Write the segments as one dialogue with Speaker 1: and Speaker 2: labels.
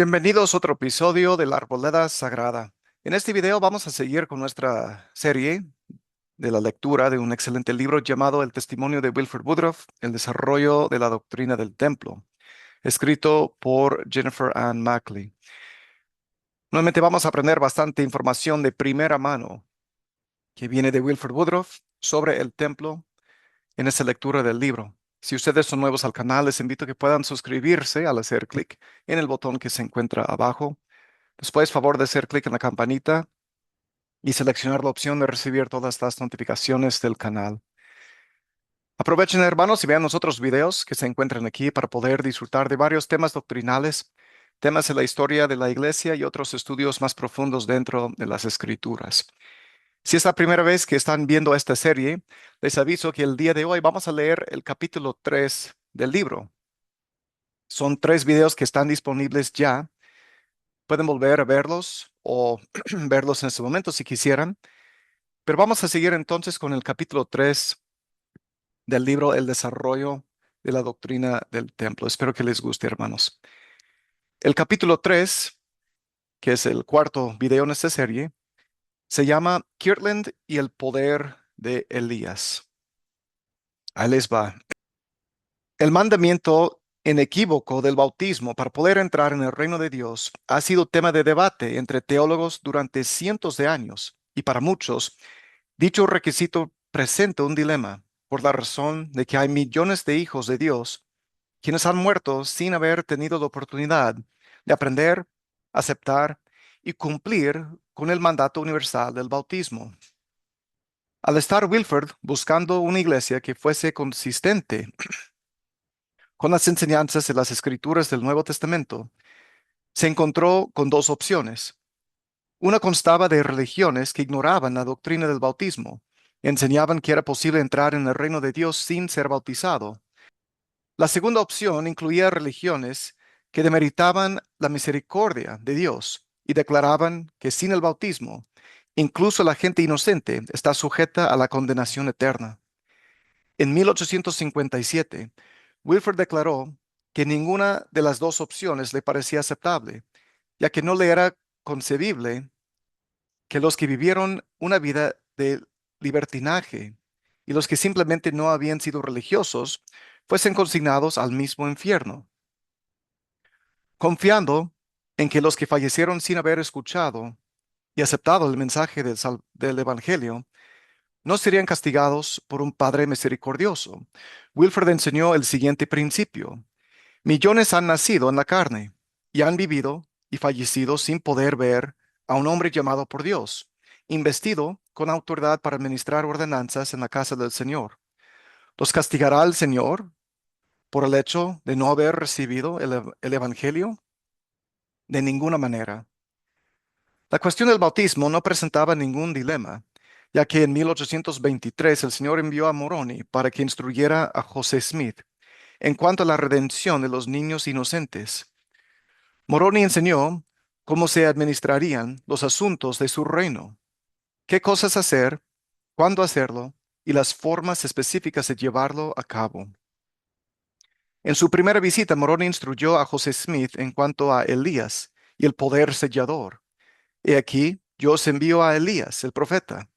Speaker 1: Bienvenidos a otro episodio de la Arboleda Sagrada. En este video vamos a seguir con nuestra serie de la lectura de un excelente libro llamado El Testimonio de Wilford Woodruff, El Desarrollo de la Doctrina del Templo, escrito por Jennifer Ann Mackley. Nuevamente vamos a aprender bastante información de primera mano que viene de Wilford Woodruff sobre el templo en esta lectura del libro. Si ustedes son nuevos al canal, les invito a que puedan suscribirse al hacer clic en el botón que se encuentra abajo. Después, favor de hacer clic en la campanita y seleccionar la opción de recibir todas las notificaciones del canal. Aprovechen, hermanos, y vean los otros videos que se encuentran aquí para poder disfrutar de varios temas doctrinales, temas de la historia de la iglesia y otros estudios más profundos dentro de las escrituras. Si es la primera vez que están viendo esta serie, les aviso que el día de hoy vamos a leer el capítulo 3 del libro. Son 3 videos que están disponibles ya. Pueden volver a verlos o verlos en este momento si quisieran. Pero vamos a seguir entonces con el capítulo 3 del libro El desarrollo de la doctrina del templo. Espero que les guste, hermanos. El capítulo 3, que es el cuarto video en esta serie, se llama Kirtland y el poder de Elías. Ahí les va. El mandamiento inequívoco del bautismo para poder entrar en el reino de Dios ha sido tema de debate entre teólogos durante cientos de años y para muchos, dicho requisito presenta un dilema por la razón de que hay millones de hijos de Dios quienes han muerto sin haber tenido la oportunidad de aprender, aceptar y cumplir con el mandato universal del bautismo. Al estar Wilford buscando una iglesia que fuese consistente con las enseñanzas de las escrituras del Nuevo Testamento, se encontró con 2 opciones. Una constaba de religiones que ignoraban la doctrina del bautismo, enseñaban que era posible entrar en el reino de Dios sin ser bautizado. La segunda opción incluía religiones que demeritaban la misericordia de Dios y declaraban que sin el bautismo, incluso la gente inocente está sujeta a la condenación eterna. En 1857, Wilford declaró que ninguna de las 2 opciones le parecía aceptable, ya que no le era concebible que los que vivieron una vida de libertinaje y los que simplemente no habían sido religiosos fuesen consignados al mismo infierno. Confiando en que los que fallecieron sin haber escuchado y aceptado el mensaje del Evangelio no serían castigados por un Padre misericordioso, Wilfred enseñó el siguiente principio. Millones han nacido en la carne y han vivido y fallecido sin poder ver a un hombre llamado por Dios, investido con autoridad para administrar ordenanzas en la casa del Señor. ¿Los castigará el Señor por el hecho de no haber recibido el Evangelio? De ninguna manera. La cuestión del bautismo no presentaba ningún dilema, ya que en 1823 el Señor envió a Moroni para que instruyera a José Smith en cuanto a la redención de los niños inocentes. Moroni enseñó cómo se administrarían los asuntos de su reino, qué cosas hacer, cuándo hacerlo y las formas específicas de llevarlo a cabo. En su primera visita, Moroni instruyó a José Smith en cuanto a Elías y el poder sellador. He aquí, yo os envío a Elías, el profeta.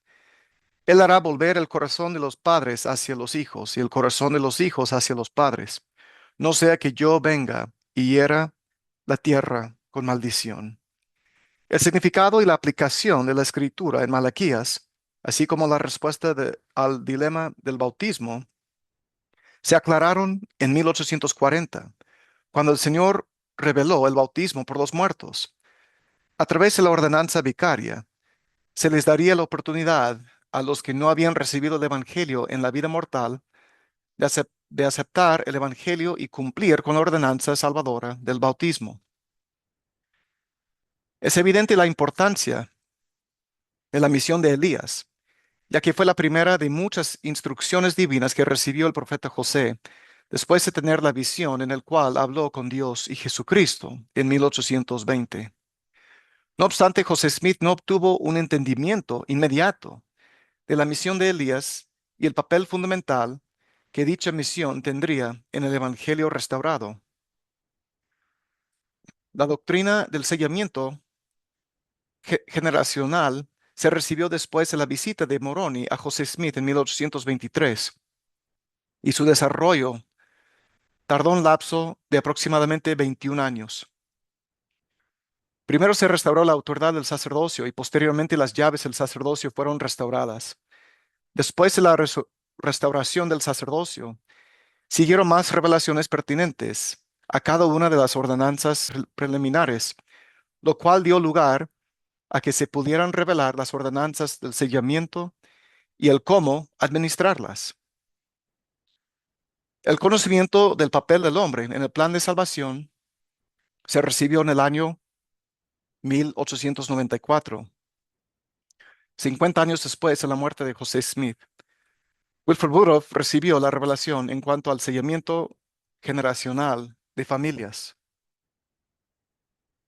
Speaker 1: Él hará volver el corazón de los padres hacia los hijos y el corazón de los hijos hacia los padres. No sea que yo venga y hiera la tierra con maldición. El significado y la aplicación de la escritura en Malaquías, así como la respuesta al dilema del bautismo, se aclararon en 1840, cuando el Señor reveló el bautismo por los muertos. A través de la ordenanza vicaria, se les daría la oportunidad a los que no habían recibido el Evangelio en la vida mortal de aceptar el Evangelio y cumplir con la ordenanza salvadora del bautismo. Es evidente la importancia de la misión de Elías, ya que fue la primera de muchas instrucciones divinas que recibió el profeta José después de tener la visión en el cual habló con Dios y Jesucristo en 1820. No obstante, José Smith no obtuvo un entendimiento inmediato de la misión de Elías y el papel fundamental que dicha misión tendría en el Evangelio restaurado. La doctrina del sellamiento generacional se recibió después de la visita de Moroni a José Smith en 1823 y su desarrollo tardó un lapso de aproximadamente 21 años. Primero se restauró la autoridad del sacerdocio y posteriormente las llaves del sacerdocio fueron restauradas. Después de la restauración del sacerdocio, siguieron más revelaciones pertinentes a cada una de las ordenanzas preliminares, lo cual dio lugar a que se pudieran revelar las ordenanzas del sellamiento y el cómo administrarlas. El conocimiento del papel del hombre en el plan de salvación se recibió en el año 1894, 50 años después de la muerte de José Smith. Wilford Woodruff recibió la revelación en cuanto al sellamiento generacional de familias.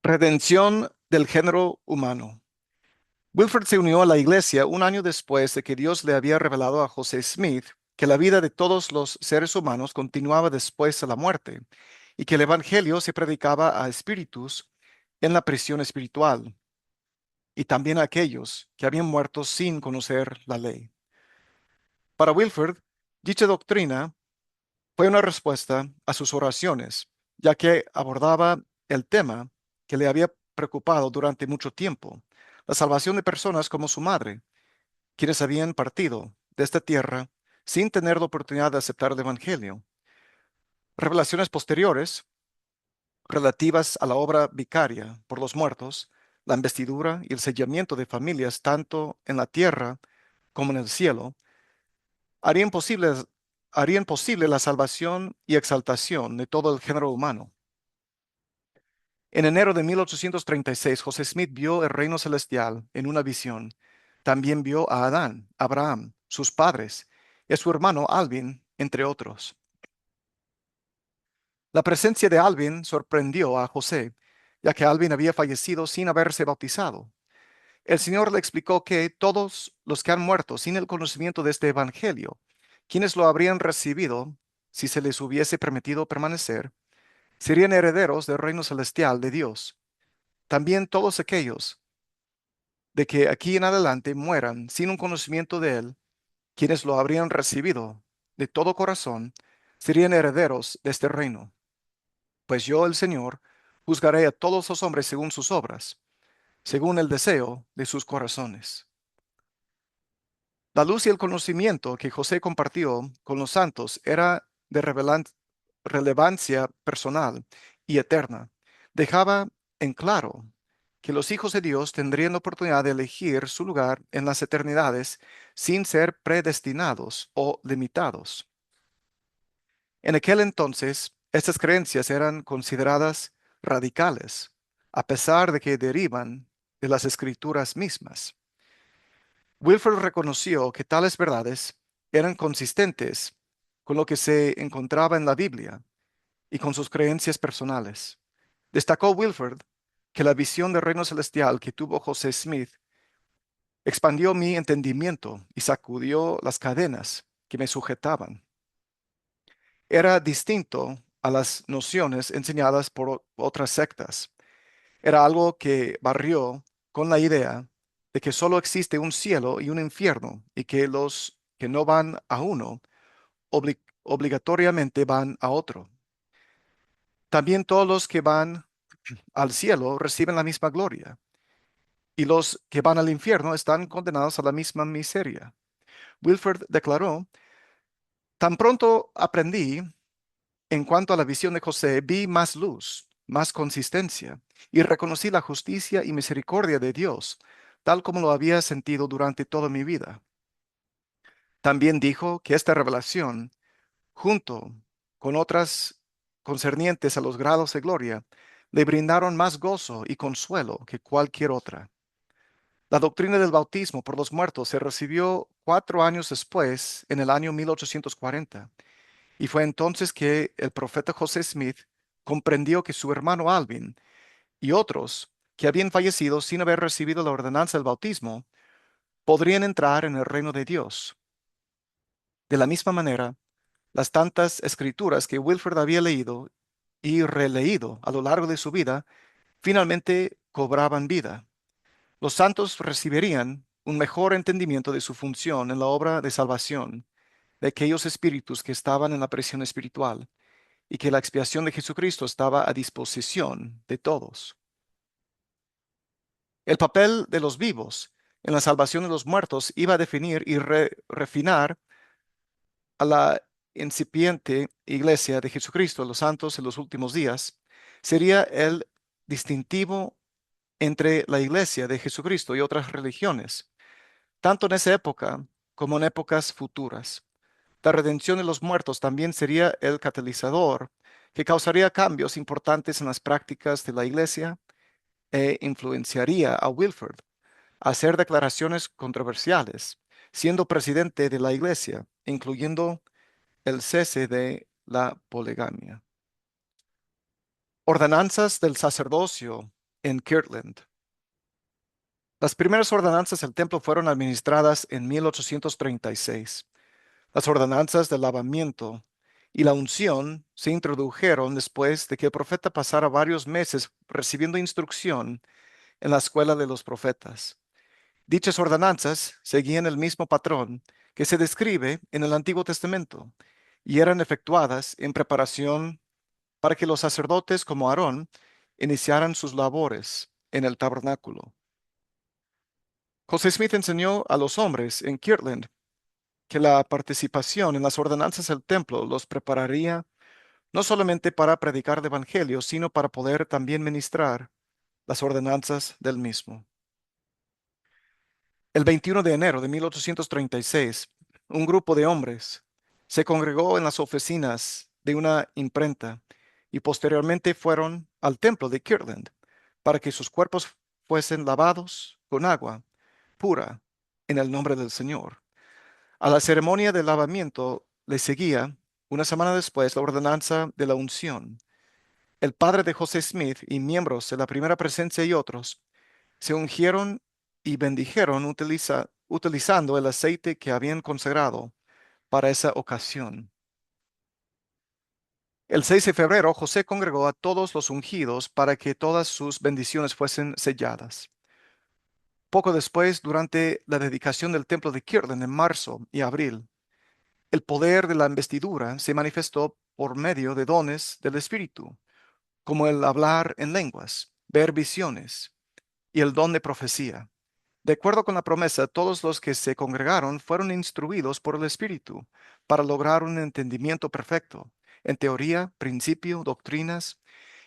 Speaker 1: Redención del género humano. Wilford se unió a la iglesia un año después de que Dios le había revelado a José Smith que la vida de todos los seres humanos continuaba después de la muerte y que el evangelio se predicaba a espíritus en la prisión espiritual y también a aquellos que habían muerto sin conocer la ley. Para Wilford, dicha doctrina fue una respuesta a sus oraciones, ya que abordaba el tema que le había preocupado durante mucho tiempo, la salvación de personas como su madre, quienes habían partido de esta tierra sin tener la oportunidad de aceptar el Evangelio. Revelaciones posteriores, relativas a la obra vicaria por los muertos, la investidura y el sellamiento de familias tanto en la tierra como en el cielo, harían posible, harían posible la salvación y exaltación de todo el género humano. En enero de 1836, José Smith vio el reino celestial en una visión. También vio a Adán, Abraham, sus padres, y a su hermano Alvin, entre otros. La presencia de Alvin sorprendió a José, ya que Alvin había fallecido sin haberse bautizado. El Señor le explicó que todos los que han muerto sin el conocimiento de este evangelio, quienes lo habrían recibido si se les hubiese permitido permanecer, serían herederos del reino celestial de Dios. También todos aquellos de que aquí en adelante mueran sin un conocimiento de Él, quienes lo habrían recibido de todo corazón, serían herederos de este reino. Pues yo, el Señor, juzgaré a todos los hombres según sus obras, según el deseo de sus corazones. La luz y el conocimiento que José compartió con los santos era de relevancia personal y eterna. Dejaba en claro que los hijos de Dios tendrían la oportunidad de elegir su lugar en las eternidades sin ser predestinados o limitados. En aquel entonces, estas creencias eran consideradas radicales, a pesar de que derivan de las escrituras mismas. Wilford reconoció que tales verdades eran consistentes con lo que se encontraba en la Biblia y con sus creencias personales. Destacó Wilford que la visión del reino celestial que tuvo José Smith expandió mi entendimiento y sacudió las cadenas que me sujetaban. Era distinto a las nociones enseñadas por otras sectas. Era algo que barrió con la idea de que solo existe un cielo y un infierno y que los que no van a uno obligatoriamente van a otro. También todos los que van al cielo reciben la misma gloria y los que van al infierno están condenados a la misma miseria. Wilford declaró, tan pronto aprendí en cuanto a la visión de José, vi más luz, más consistencia, y reconocí la justicia y misericordia de Dios, tal como lo había sentido durante toda mi vida. También dijo que esta revelación, junto con otras concernientes a los grados de gloria, le brindaron más gozo y consuelo que cualquier otra. La doctrina del bautismo por los muertos se recibió 4 años después, en el año 1840. Y fue entonces que el profeta José Smith comprendió que su hermano Alvin y otros que habían fallecido sin haber recibido la ordenanza del bautismo podrían entrar en el reino de Dios. De la misma manera, las tantas escrituras que Wilford había leído y releído a lo largo de su vida finalmente cobraban vida. Los santos recibirían un mejor entendimiento de su función en la obra de salvación de aquellos espíritus que estaban en la prisión espiritual y que la expiación de Jesucristo estaba a disposición de todos. El papel de los vivos en la salvación de los muertos iba a definir y refinar a la incipiente iglesia de Jesucristo, los santos en los últimos días. Sería el distintivo entre la iglesia de Jesucristo y otras religiones, tanto en esa época como en épocas futuras. La redención de los muertos también sería el catalizador que causaría cambios importantes en las prácticas de la iglesia e influenciaría a Wilford a hacer declaraciones controversiales, siendo presidente de la iglesia, incluyendo el cese de la poligamia. Ordenanzas del sacerdocio en Kirtland. Las primeras ordenanzas del templo fueron administradas en 1836. Las ordenanzas del lavamiento y la unción se introdujeron después de que el profeta pasara varios meses recibiendo instrucción en la escuela de los profetas. Dichas ordenanzas seguían el mismo patrón que se describe en el Antiguo Testamento y eran efectuadas en preparación para que los sacerdotes como Aarón iniciaran sus labores en el tabernáculo. José Smith enseñó a los hombres en Kirtland que la participación en las ordenanzas del templo los prepararía no solamente para predicar el Evangelio, sino para poder también ministrar las ordenanzas del mismo. El 21 de enero de 1836, un grupo de hombres se congregó en las oficinas de una imprenta y posteriormente fueron al templo de Kirtland para que sus cuerpos fuesen lavados con agua pura en el nombre del Señor. A la ceremonia de lavamiento le seguía, una semana después, la ordenanza de la unción. El padre de José Smith y miembros de la primera presencia y otros se ungieron y bendijeron utilizando el aceite que habían consagrado para esa ocasión. El 6 de febrero, José congregó a todos los ungidos para que todas sus bendiciones fuesen selladas. Poco después, durante la dedicación del templo de Kirtland en marzo y abril, el poder de la investidura se manifestó por medio de dones del Espíritu, como el hablar en lenguas, ver visiones y el don de profecía. De acuerdo con la promesa, todos los que se congregaron fueron instruidos por el Espíritu para lograr un entendimiento perfecto en teoría, principio, doctrinas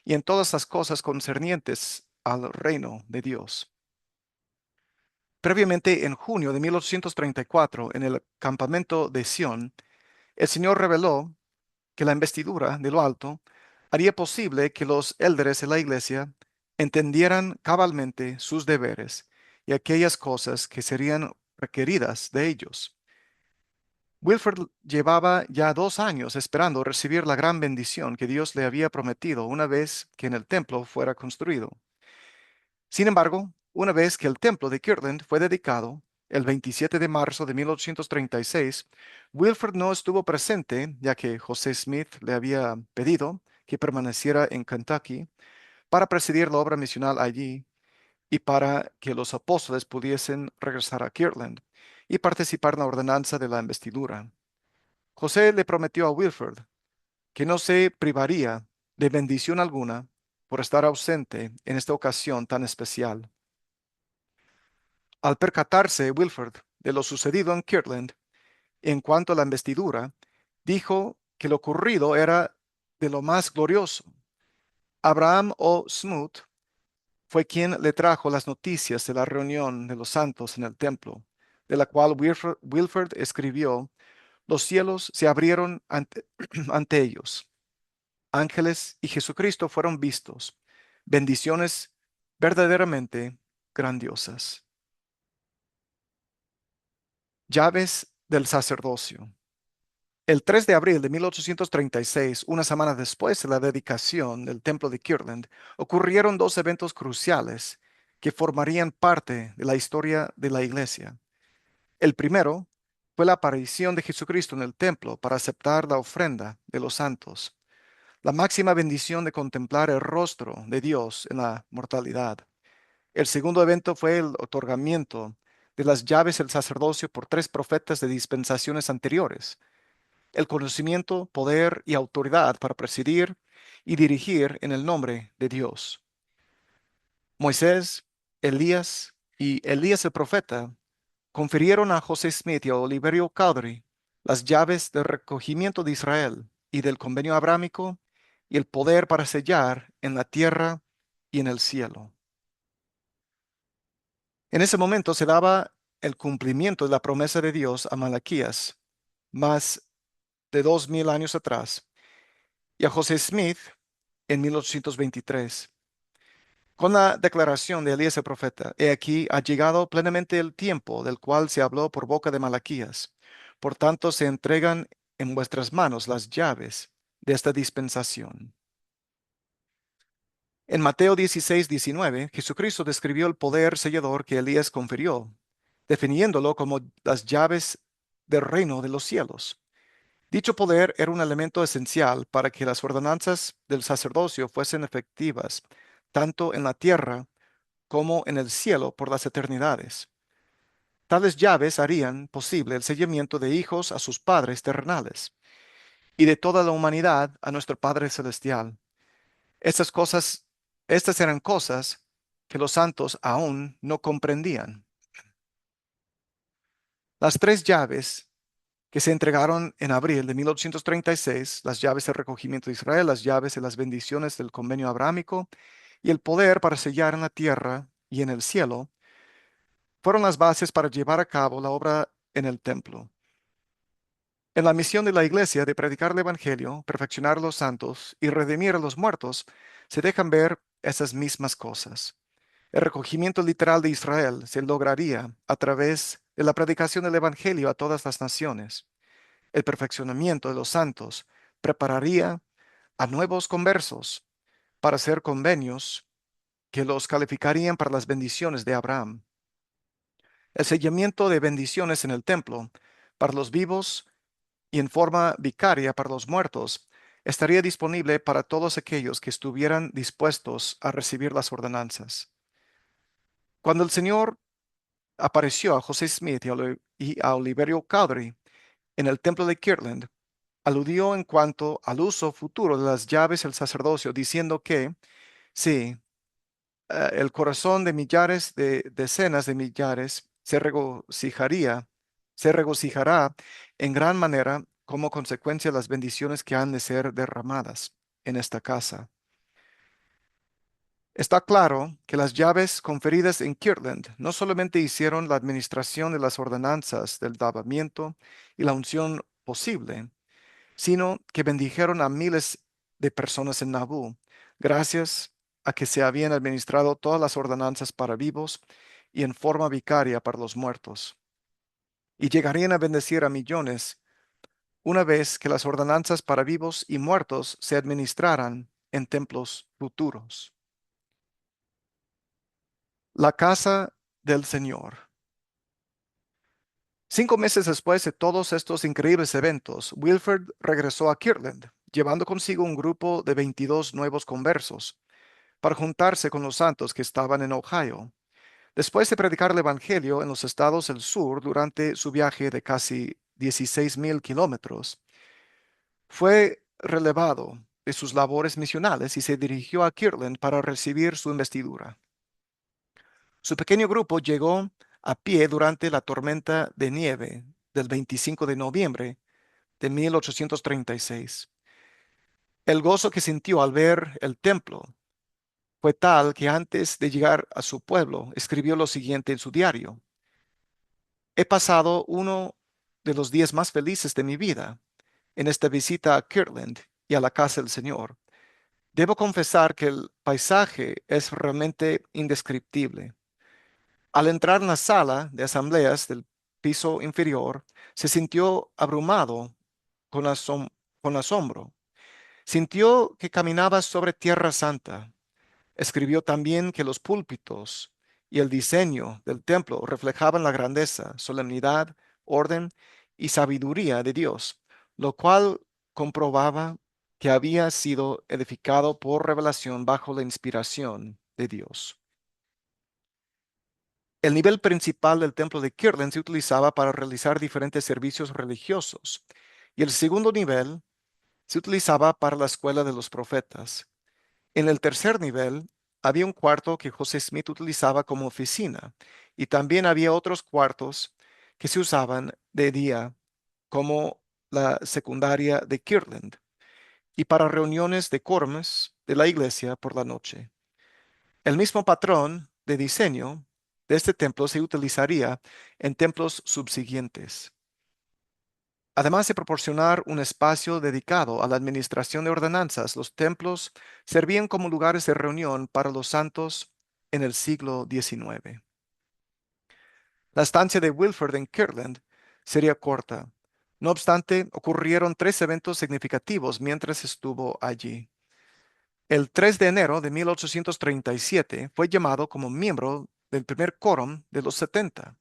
Speaker 1: y en todas las cosas concernientes al reino de Dios. Previamente, en junio de 1834, en el campamento de Sion, el Señor reveló que la investidura de lo alto haría posible que los élderes de la iglesia entendieran cabalmente sus deberes y aquellas cosas que serían requeridas de ellos. Wilford llevaba ya 2 años esperando recibir la gran bendición que Dios le había prometido una vez que en el templo fuera construido. Sin embargo, una vez que el templo de Kirtland fue dedicado, el 27 de marzo de 1836, Wilford no estuvo presente, ya que José Smith le había pedido que permaneciera en Kentucky para presidir la obra misional allí y para que los apóstoles pudiesen regresar a Kirtland y participar en la ordenanza de la investidura. José le prometió a Wilford que no se privaría de bendición alguna por estar ausente en esta ocasión tan especial. Al percatarse Wilford de lo sucedido en Kirtland en cuanto a la investidura, dijo que lo ocurrido era de lo más glorioso. Abraham O. Smoot fue quien le trajo las noticias de la reunión de los santos en el templo, de la cual Wilford escribió: los cielos se abrieron ante ellos. Ángeles y Jesucristo fueron vistos. Bendiciones verdaderamente grandiosas. Llaves del sacerdocio. El 3 de abril de 1836, una semana después de la dedicación del templo de Kirtland, ocurrieron dos eventos cruciales que formarían parte de la historia de la iglesia. El primero fue la aparición de Jesucristo en el templo para aceptar la ofrenda de los santos. la máxima bendición de contemplar el rostro de Dios en la mortalidad. El segundo evento fue el otorgamiento de las llaves del sacerdocio por tres profetas de dispensaciones anteriores, el conocimiento, poder y autoridad para presidir y dirigir en el nombre de Dios. Moisés, Elías y Elías el profeta confirieron a José Smith y a Oliverio Cowdery las llaves del recogimiento de Israel y del convenio abrámico y el poder para sellar en la tierra y en el cielo. En ese momento se daba el cumplimiento de la promesa de Dios a Malaquías, más de 2000 años atrás, y a José Smith en 1823. Con la declaración de Elías el profeta, he aquí ha llegado plenamente el tiempo del cual se habló por boca de Malaquías. Por tanto, se entregan en vuestras manos las llaves de esta dispensación. En Mateo 16:19, Jesucristo describió el poder sellador que Elías confirió, definiéndolo como las llaves del reino de los cielos. Dicho poder era un elemento esencial para que las ordenanzas del sacerdocio fuesen efectivas, tanto en la tierra como en el cielo por las eternidades. Tales llaves harían posible el sellamiento de hijos a sus padres terrenales y de toda la humanidad a nuestro Padre Celestial. Estas cosas, estas eran cosas que los santos aún no comprendían. Las tres llaves que se entregaron en abril de 1836, las llaves del recogimiento de Israel, las llaves de las bendiciones del convenio abrámico y el poder para sellar en la tierra y en el cielo, fueron las bases para llevar a cabo la obra en el templo. En la misión de la Iglesia de predicar el Evangelio, perfeccionar a los santos y redimir a los muertos, se dejan ver esas mismas cosas. El recogimiento literal de Israel se lograría a través de la predicación del Evangelio a todas las naciones. El perfeccionamiento de los santos prepararía a nuevos conversos para hacer convenios que los calificarían para las bendiciones de Abraham. El sellamiento de bendiciones en el templo para los vivos y en forma vicaria para los muertos estaría disponible para todos aquellos que estuvieran dispuestos a recibir las ordenanzas. Cuando el Señor apareció a José Smith y a Oliverio Cowdery en el templo de Kirtland, aludió en cuanto al uso futuro de las llaves del sacerdocio, diciendo que, sí, el corazón de millares de decenas de millares se regocijará en gran manera como consecuencia de las bendiciones que han de ser derramadas en esta casa. Está claro que las llaves conferidas en Kirtland no solamente hicieron la administración de las ordenanzas del lavamiento y la unción posible, sino que bendijeron a miles de personas en Nabú, gracias a que se habían administrado todas las ordenanzas para vivos y en forma vicaria para los muertos. Y llegarían a bendecir a millones una vez que las ordenanzas para vivos y muertos se administraran en templos futuros. La casa del Señor. 5 meses después de todos estos increíbles eventos, Wilford regresó a Kirtland, llevando consigo un grupo de 22 nuevos conversos, para juntarse con los santos que estaban en Ohio. Después de predicar el Evangelio en los estados del sur durante su viaje de casi 16,000 kilómetros, fue relevado de sus labores misionales y se dirigió a Kirtland para recibir su investidura. Su pequeño grupo llegó a pie durante la tormenta de nieve del 25 de noviembre de 1836. El gozo que sintió al ver el templo fue tal que antes de llegar a su pueblo escribió lo siguiente en su diario: He pasado uno de los días más felices de mi vida en esta visita a Kirtland y a la casa del Señor. Debo confesar que el paisaje es realmente indescriptible. Al entrar en la sala de asambleas del piso inferior, se sintió abrumado con, con asombro. Sintió que caminaba sobre tierra santa. Escribió también que los púlpitos y el diseño del templo reflejaban la grandeza, solemnidad, orden y sabiduría de Dios, lo cual comprobaba que había sido edificado por revelación bajo la inspiración de Dios. El nivel principal del templo de Kirtland se utilizaba para realizar diferentes servicios religiosos, y el segundo nivel se utilizaba para la escuela de los profetas. En el tercer nivel había un cuarto que José Smith utilizaba como oficina, y también había otros cuartos que se usaban de día, como la secundaria de Kirtland, y para reuniones de quórums de la iglesia por la noche. El mismo patrón de diseño de este templo se utilizaría en templos subsiguientes. Además de proporcionar un espacio dedicado a la administración de ordenanzas, los templos servían como lugares de reunión para los santos en el siglo XIX. La estancia de Wilford en Kirtland sería corta. No obstante, ocurrieron tres eventos significativos mientras estuvo allí. El 3 de enero de 1837 fue llamado como miembro del primer quórum de los 70.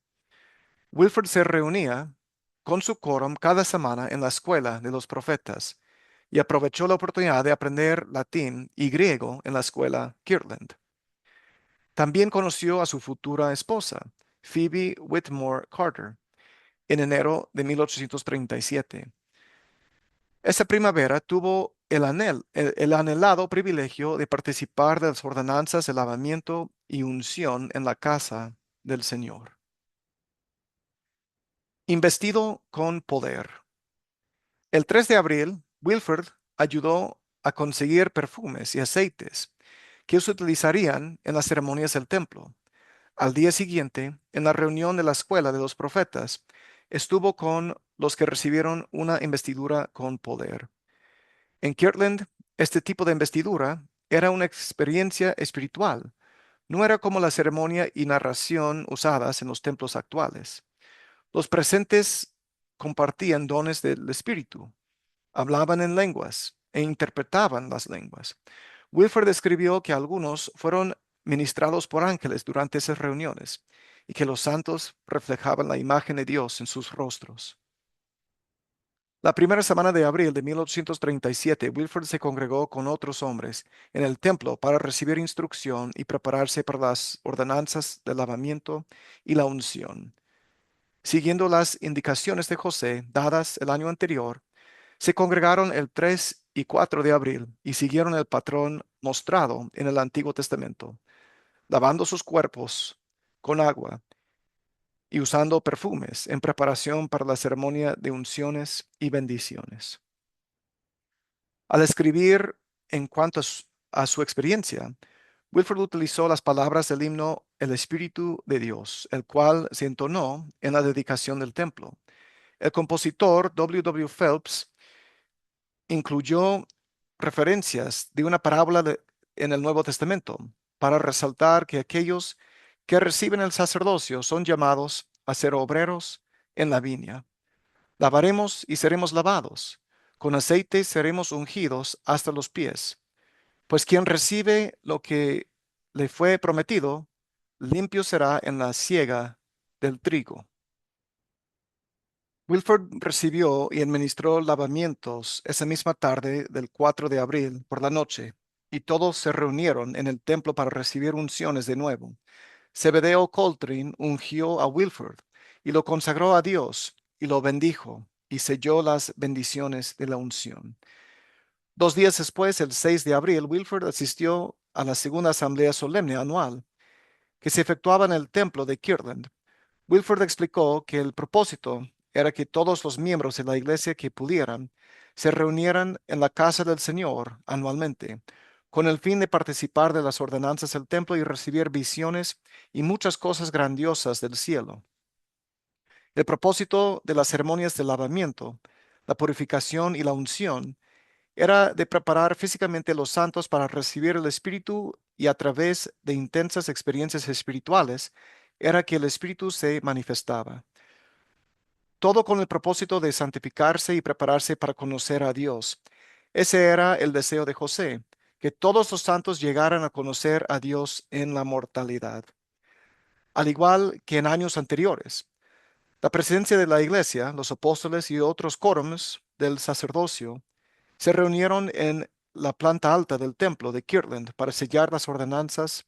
Speaker 1: Wilford se reunía con su quórum cada semana en la escuela de los profetas y aprovechó la oportunidad de aprender latín y griego en la escuela Kirtland. También conoció a su futura esposa, Phoebe Whitmore Carter, en enero de 1837. Esa primavera tuvo el anhelado privilegio de participar de las ordenanzas de lavamiento y unción en la casa del Señor. Investido con poder. El 3 de abril, Wilford ayudó a conseguir perfumes y aceites que se utilizarían en las ceremonias del templo. Al día siguiente, en la reunión de la escuela de los profetas, estuvo con los que recibieron una investidura con poder. En Kirtland, este tipo de investidura era una experiencia espiritual, no era como la ceremonia y narración usadas en los templos actuales. Los presentes compartían dones del Espíritu, hablaban en lenguas e interpretaban las lenguas. Wilford escribió que algunos fueron ministrados por ángeles durante esas reuniones y que los santos reflejaban la imagen de Dios en sus rostros. La primera semana de abril de 1837, Wilford se congregó con otros hombres en el templo para recibir instrucción y prepararse para las ordenanzas de lavamiento y la unción. Siguiendo las indicaciones de José dadas el año anterior, se congregaron el 3 y 4 de abril y siguieron el patrón mostrado en el Antiguo Testamento, lavando sus cuerpos con agua y usando perfumes en preparación para la ceremonia de unciones y bendiciones. Al escribir en cuanto a su experiencia, Wilford utilizó las palabras del himno El Espíritu de Dios, el cual se entonó en la dedicación del templo. El compositor W. W. Phelps incluyó referencias de una parábola en el Nuevo Testamento para resaltar que aquellos que reciben el sacerdocio son llamados a ser obreros en la viña. Lavaremos y seremos lavados. Con aceite seremos ungidos hasta los pies. Pues quien recibe lo que le fue prometido, limpio será en la siega del trigo. Wilford recibió y administró lavamientos esa misma tarde del 4 de abril por la noche, y todos se reunieron en el templo para recibir unciones de nuevo. Zebedeo Coltrane ungió a Wilford y lo consagró a Dios y lo bendijo y selló las bendiciones de la unción. 2 días después, el 6 de abril, Wilford asistió a la segunda asamblea solemne anual que se efectuaba en el templo de Kirtland. Wilford explicó que el propósito era que todos los miembros de la iglesia que pudieran se reunieran en la casa del Señor anualmente, con el fin de participar de las ordenanzas del templo y recibir visiones y muchas cosas grandiosas del cielo. El propósito de las ceremonias de lavamiento, la purificación y la unción era de preparar físicamente a los santos para recibir el Espíritu, y a través de intensas experiencias espirituales era que el Espíritu se manifestaba. Todo con el propósito de santificarse y prepararse para conocer a Dios. Ese era el deseo de José, que todos los santos llegaran a conocer a Dios en la mortalidad. Al igual que en años anteriores, la presidencia de la iglesia, los apóstoles y otros quórums del sacerdocio Se reunieron en la planta alta del templo de Kirtland para sellar las ordenanzas,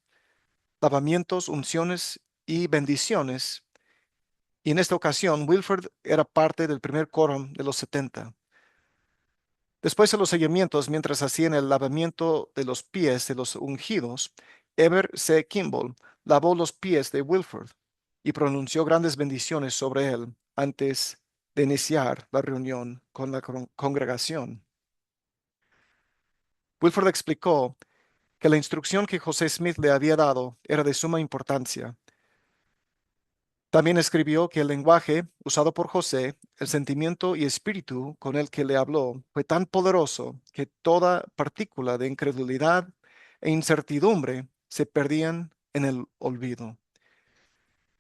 Speaker 1: lavamientos, unciones y bendiciones. Y en esta ocasión, Wilford era parte del primer quórum de los 70. Después de los seguimientos, mientras hacían el lavamiento de los pies de los ungidos, Ever C. Kimball lavó los pies de Wilford y pronunció grandes bendiciones sobre él antes de iniciar la reunión con la congregación. Wilford explicó que la instrucción que José Smith le había dado era de suma importancia. También escribió que el lenguaje usado por José, el sentimiento y espíritu con el que le habló, fue tan poderoso que toda partícula de incredulidad e incertidumbre se perdían en el olvido.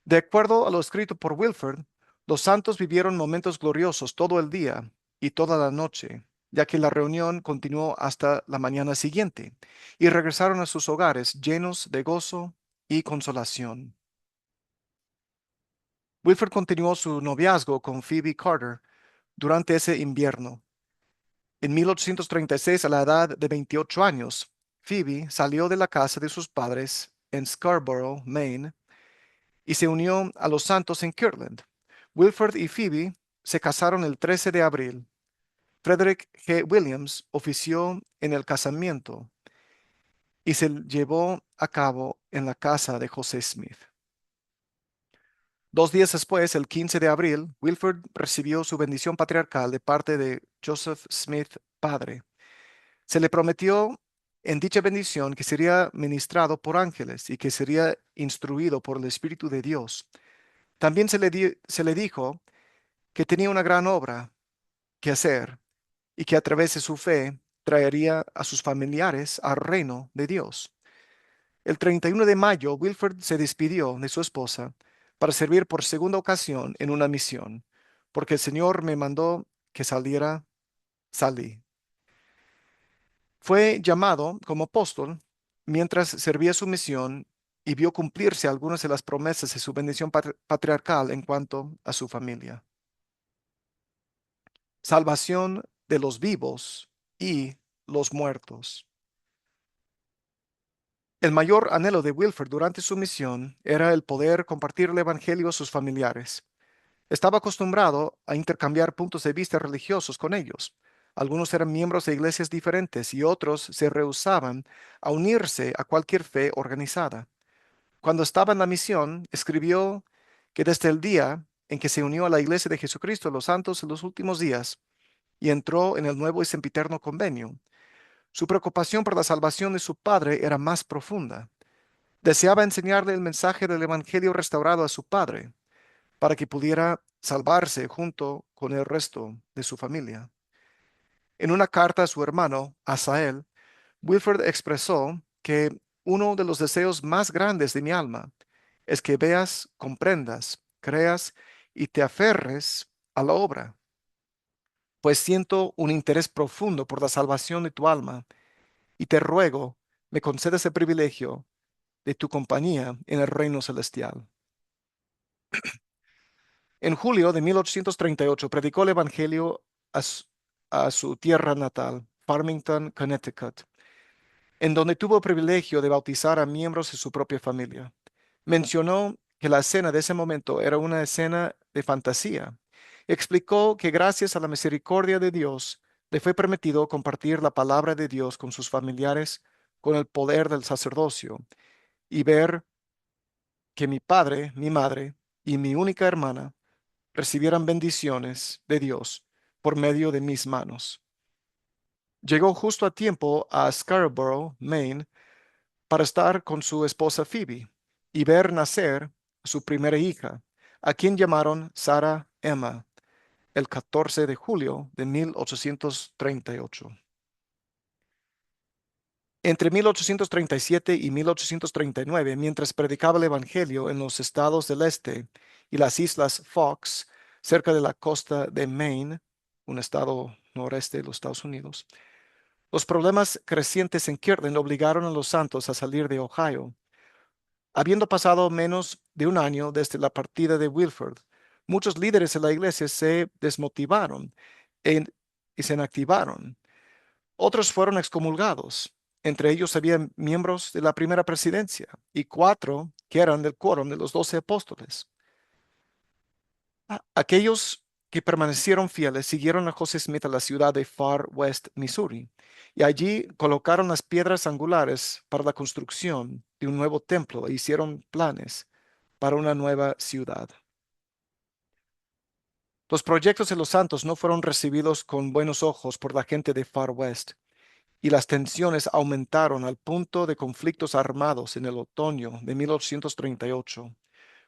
Speaker 1: De acuerdo a lo escrito por Wilford, los santos vivieron momentos gloriosos todo el día y toda la noche, ya que la reunión continuó hasta la mañana siguiente, y regresaron a sus hogares llenos de gozo y consolación. Wilford continuó su noviazgo con Phoebe Carter durante ese invierno. En 1836, a la edad de 28 años, Phoebe salió de la casa de sus padres en Scarborough, Maine, y se unió a los santos en Kirtland. Wilford y Phoebe se casaron el 13 de abril. Frederick G. Williams ofició en el casamiento y se llevó a cabo en la casa de José Smith. 2 días después, el 15 de abril, Wilford recibió su bendición patriarcal de parte de Joseph Smith, padre. Se le prometió en dicha bendición que sería ministrado por ángeles y que sería instruido por el Espíritu de Dios. También se le dijo que tenía una gran obra que hacer y que a través de su fe traería a sus familiares al reino de Dios. El 31 de mayo, Wilford se despidió de su esposa para servir por segunda ocasión en una misión, porque el Señor me mandó que saliera, salí. Fue llamado como apóstol mientras servía su misión y vio cumplirse algunas de las promesas de su bendición patriarcal en cuanto a su familia. Salvación de los vivos y los muertos. El mayor anhelo de Wilford durante su misión era el poder compartir el Evangelio a sus familiares. Estaba acostumbrado a intercambiar puntos de vista religiosos con ellos. Algunos eran miembros de iglesias diferentes y otros se rehusaban a unirse a cualquier fe organizada. Cuando estaba en la misión, escribió que desde el día en que se unió a la Iglesia de Jesucristo de los Santos en los últimos días y entró en el nuevo y sempiterno convenio, su preocupación por la salvación de su padre era más profunda. Deseaba enseñarle el mensaje del Evangelio restaurado a su padre para que pudiera salvarse junto con el resto de su familia. En una carta a su hermano, Asael, Wilford expresó que uno de los deseos más grandes de mi alma es que veas, comprendas, creas y te aferres a la obra, pues siento un interés profundo por la salvación de tu alma y te ruego me concedas el privilegio de tu compañía en el reino celestial. En julio de 1838 predicó el Evangelio a su tierra natal, Farmington, Connecticut, en donde tuvo el privilegio de bautizar a miembros de su propia familia. Mencionó que la escena de ese momento era una escena de fantasía. Explicó que gracias a la misericordia de Dios le fue permitido compartir la palabra de Dios con sus familiares con el poder del sacerdocio y ver que mi padre, mi madre y mi única hermana recibieran bendiciones de Dios por medio de mis manos. Llegó justo a tiempo a Scarborough, Maine, para estar con su esposa Phoebe y ver nacer a su primera hija, a quien llamaron Sarah Emma, el 14 de julio de 1838. Entre 1837 y 1839, mientras predicaba el Evangelio en los estados del este y las islas Fox, cerca de la costa de Maine, un estado noreste de los Estados Unidos, los problemas crecientes en Kirtland obligaron a los santos a salir de Ohio. Habiendo pasado menos de un año desde la partida de Wilford, muchos líderes de la iglesia se desmotivaron e- y se inactivaron. Otros fueron excomulgados. Entre ellos había miembros de la primera presidencia y cuatro que eran del quórum de los 12 apóstoles. Aquellos que permanecieron fieles siguieron a José Smith a la ciudad de Far West, Missouri, y allí colocaron las piedras angulares para la construcción de un nuevo templo e hicieron planes para una nueva ciudad. Los proyectos de los santos no fueron recibidos con buenos ojos por la gente de Far West, y las tensiones aumentaron al punto de conflictos armados en el otoño de 1838.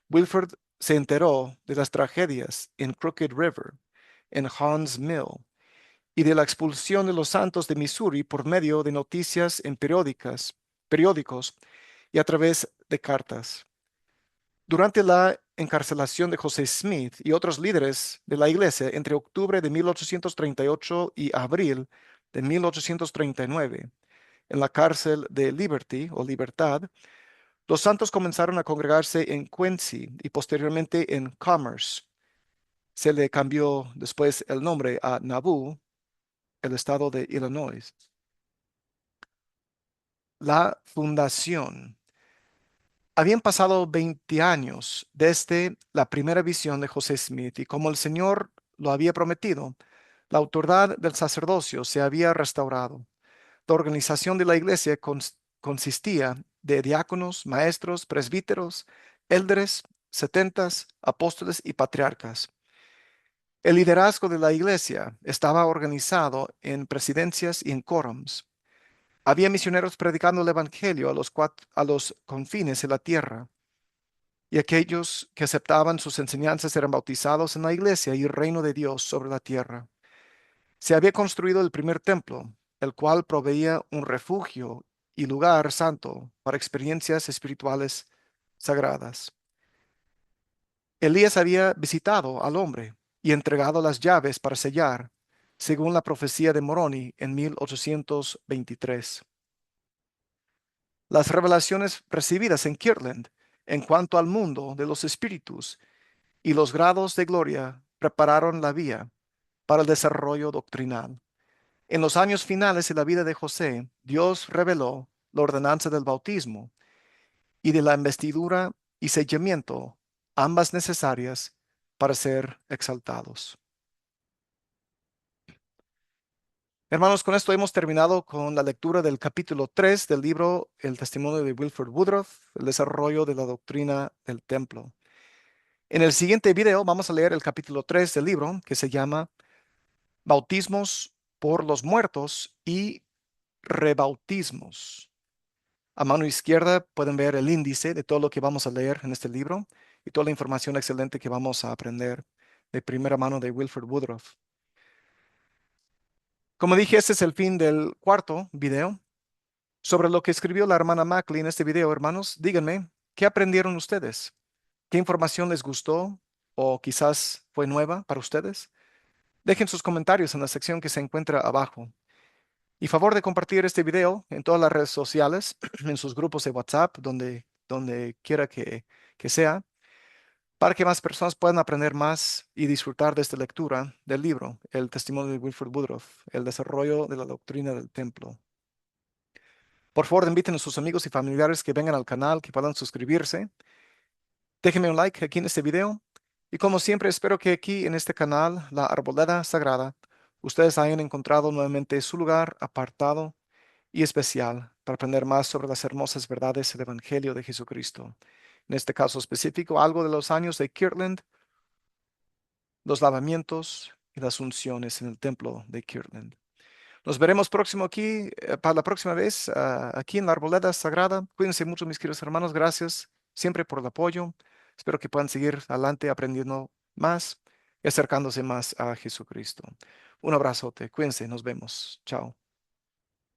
Speaker 1: Wilford se enteró de las tragedias en Crooked River, en Hans Mill, y de la expulsión de los santos de Missouri por medio de noticias en periódicos y a través de cartas. Durante la encarcelación de José Smith y otros líderes de la iglesia entre octubre de 1838 y abril de 1839, en la cárcel de Liberty o Libertad, los santos comenzaron a congregarse en Quincy y posteriormente en Commerce. Se le cambió después el nombre a Nauvoo, el estado de Illinois. La fundación. Habían pasado 20 años desde la primera visión de José Smith y como el Señor lo había prometido, la autoridad del sacerdocio se había restaurado. La organización de la iglesia consistía de diáconos, maestros, presbíteros, élderes, setentas, apóstoles y patriarcas. El liderazgo de la iglesia estaba organizado en presidencias y en quórums. Había misioneros predicando el evangelio a los confines de la tierra, y aquellos que aceptaban sus enseñanzas eran bautizados en la iglesia y el reino de Dios sobre la tierra. Se había construido el primer templo, el cual proveía un refugio y lugar santo para experiencias espirituales sagradas. Elías había visitado al hombre y entregado las llaves para sellar, según la profecía de Moroni en 1823. Las revelaciones recibidas en Kirtland en cuanto al mundo de los espíritus y los grados de gloria prepararon la vía para el desarrollo doctrinal. En los años finales de la vida de José, Dios reveló la ordenanza del bautismo y de la investidura y sellamiento, ambas necesarias para ser exaltados. Hermanos, con esto hemos terminado con la lectura del capítulo 3 del libro El testimonio de Wilford Woodruff, el desarrollo de la doctrina del templo. En el siguiente video vamos a leer el capítulo 3 del libro, que se llama Bautismos por los muertos y rebautismos. A mano izquierda pueden ver el índice de todo lo que vamos a leer en este libro y toda la información excelente que vamos a aprender de primera mano de Wilford Woodruff. Como dije, este es el fin del cuarto video. Sobre lo que escribió la hermana Mackley en este video, hermanos, díganme, ¿qué aprendieron ustedes? ¿Qué información les gustó o quizás fue nueva para ustedes? Dejen sus comentarios en la sección que se encuentra abajo. Y favor de compartir este video en todas las redes sociales, en sus grupos de WhatsApp, donde quiera que sea, para que más personas puedan aprender más y disfrutar de esta lectura del libro, El testimonio de Wilford Woodruff, el desarrollo de la doctrina del templo. Por favor, inviten a sus amigos y familiares que vengan al canal, que puedan suscribirse. Déjenme un like aquí en este video. Y como siempre, espero que aquí en este canal, La Arboleda Sagrada, ustedes hayan encontrado nuevamente su lugar apartado y especial para aprender más sobre las hermosas verdades del Evangelio de Jesucristo. En este caso específico, algo de los años de Kirtland, los lavamientos y las unciones en el templo de Kirtland. Nos veremos próximo aquí, para la próxima vez, aquí en la Arboleda Sagrada. Cuídense mucho, mis queridos hermanos. Gracias siempre por el apoyo. Espero que puedan seguir adelante aprendiendo más y acercándose más a Jesucristo. Un abrazote. Cuídense. Nos vemos. Chao.